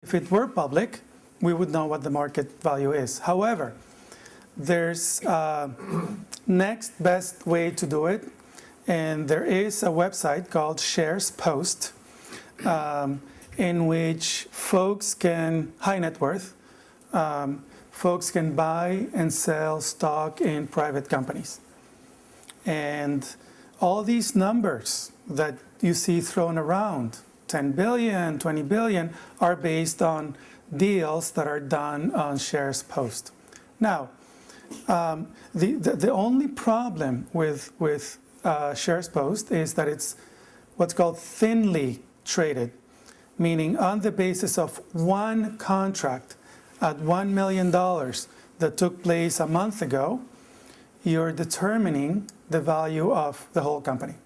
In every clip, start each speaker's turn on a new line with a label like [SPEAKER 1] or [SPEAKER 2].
[SPEAKER 1] If it were public, we would know what the market value is. However, there's next best way to do it, and there is a website called Shares Post, in which folks can, high net worth, folks can buy and sell stock in private companies. And all these numbers that you see thrown around, 10 billion, 20 billion, are based on deals that are done on Shares Post. Now, the only problem with Shares Post is that it's what's called thinly traded, meaning on the basis of one contract at $1 million that took place a month ago, you're determining the value of the whole company.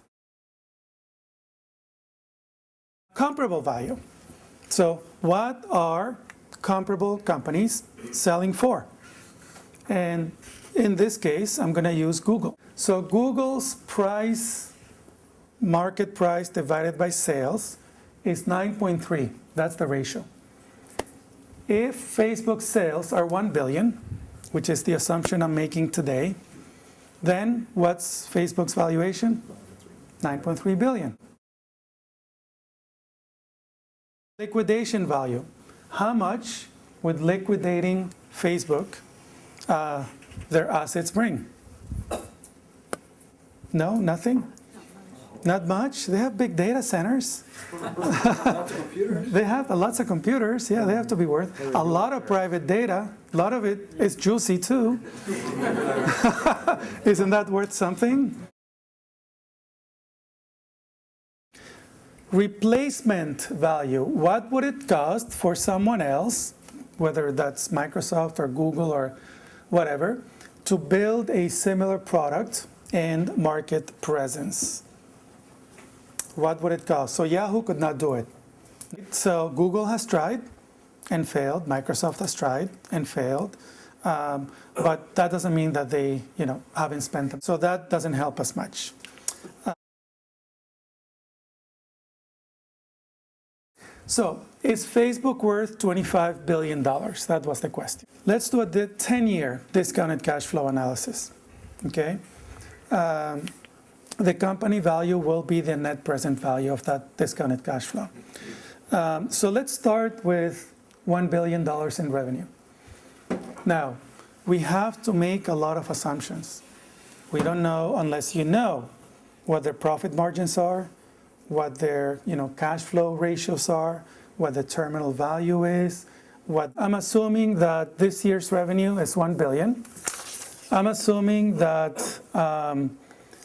[SPEAKER 1] Comparable value. So what are comparable companies selling for? And in this case, I'm going to use Google. So Google's price, market price divided by sales is 9.3. That's the ratio. If Facebook's sales are 1 billion, which is the assumption I'm making today, then what's Facebook's valuation? 9.3 billion. Liquidation value. How much would liquidating Facebook their assets bring? No, nothing? Not much? They have big data centers.
[SPEAKER 2] Lots of computers.
[SPEAKER 1] They have lots of computers. Yeah, they have to be worth a lot of private data. A lot of it is juicy too. Isn't that worth something? Replacement value. What would it cost for someone else, whether that's Microsoft or Google or whatever, to build a similar product and market presence? What would it cost? So Yahoo could not do it. So Google has tried and failed. Microsoft has tried and failed. But that doesn't mean that they, haven't spent them. So that doesn't help us much. So is Facebook worth $25 billion? That was the question. Let's do a 10-year discounted cash flow analysis. Okay. The company value will be the net present value of that discounted cash flow. So let's start with $1 billion in revenue. Now, we have to make a lot of assumptions. We don't know unless you know what their profit margins are, what their cash flow ratios are, what the terminal value is. I'm assuming that this year's revenue is $1 billion. I'm assuming that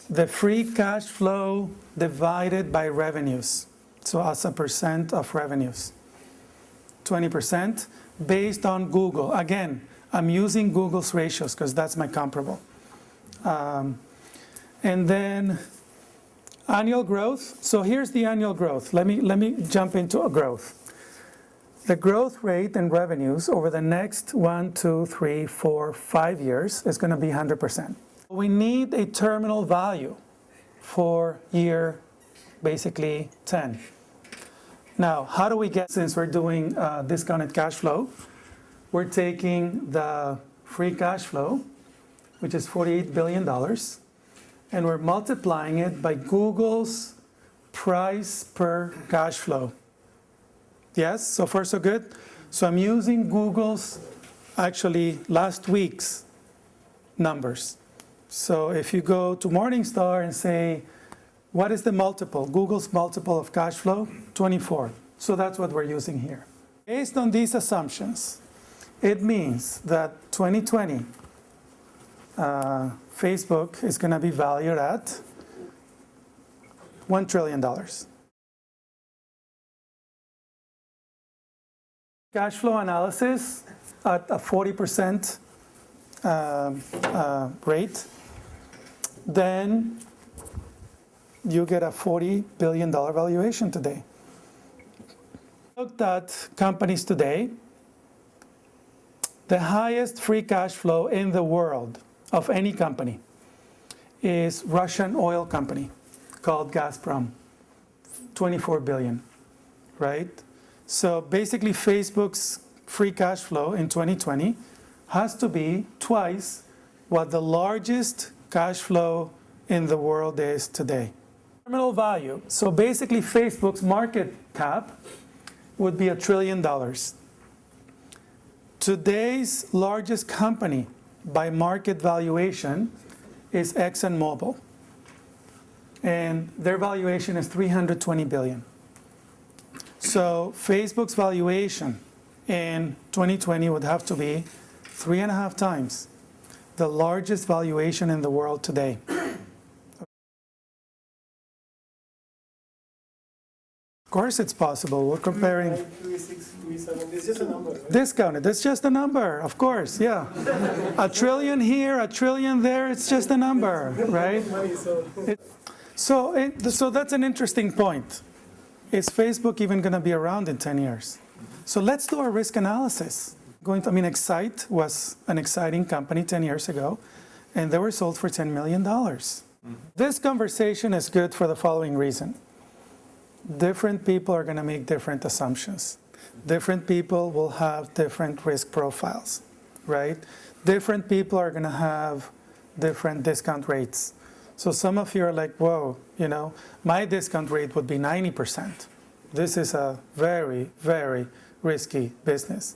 [SPEAKER 1] the free cash flow divided by revenues, so as a percent of revenues, 20% based on Google. Again, I'm using Google's ratios because that's my comparable. And then annual growth. So here's the annual growth. Let me jump into a growth. The growth rate in revenues over the next 1, 2, 3, 4, 5 years is going to be 100%. We need a terminal value for year, basically 10. Now, how do we get, since we're doing discounted cash flow, we're taking the free cash flow, which is $48 billion, and we're multiplying it by Google's price per cash flow. Yes, so far so good? So I'm using Google's, actually last week's numbers. So if you go to Morningstar and say, what is the multiple? Google's multiple of cash flow? 24. So that's what we're using here. Based on these assumptions, it means that 2020, Facebook is going to be valued at $1 trillion. Cash flow analysis at a 40% rate, then you get a $40 billion valuation today. Looked at companies today, the highest free cash flow in the world of any company is Russian oil company called Gazprom, 24 billion, right? So basically, Facebook's free cash flow in 2020 has to be twice what the largest cash flow in the world is today. Terminal value. So basically, Facebook's market cap would be $1 trillion. Today's largest company by market valuation is ExxonMobil, and their valuation is $320 billion. So Facebook's valuation in 2020 would have to be 3.5 times the largest valuation in the world today. Of course it's possible. We're comparing.
[SPEAKER 2] 36, 37, it's just a number, right?
[SPEAKER 1] Discounted, it's just a number, of course, yeah. $1 trillion here, $1 trillion there, it's just a number, right?
[SPEAKER 2] Money,
[SPEAKER 1] So that's an interesting point. Is Facebook even going to be around in 10 years? So let's do a risk analysis. Excite was an exciting company 10 years ago, and they were sold for $10 million. This conversation is good for the following reason. Different people are going to make different assumptions. Different people will have different risk profiles, right? Different people are going to have different discount rates. So some of you are like, whoa, my discount rate would be 90%. This is a very, very risky business.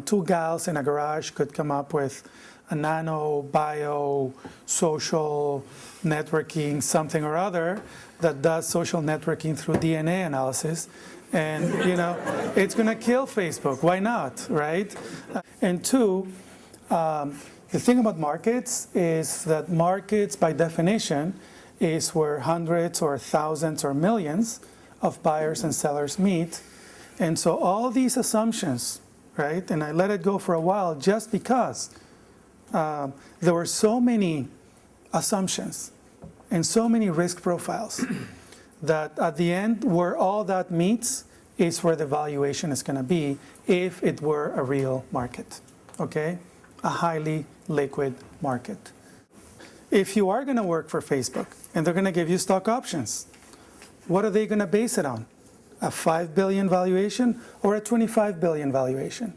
[SPEAKER 1] Two gals in a garage could come up with a nano, bio, social networking, something or other that does social networking through DNA analysis. And, it's going to kill Facebook. Why not, right? And two, the thing about markets is that markets, by definition, is where hundreds or thousands or millions of buyers and sellers meet. And so all these assumptions, right, and I let it go for a while just because there were so many assumptions and so many risk profiles that at the end, where all that meets is where the valuation is going to be if it were a real market, okay? A highly liquid market. If you are going to work for Facebook and they're going to give you stock options, what are they going to base it on? A $5 billion valuation or a $25 billion valuation?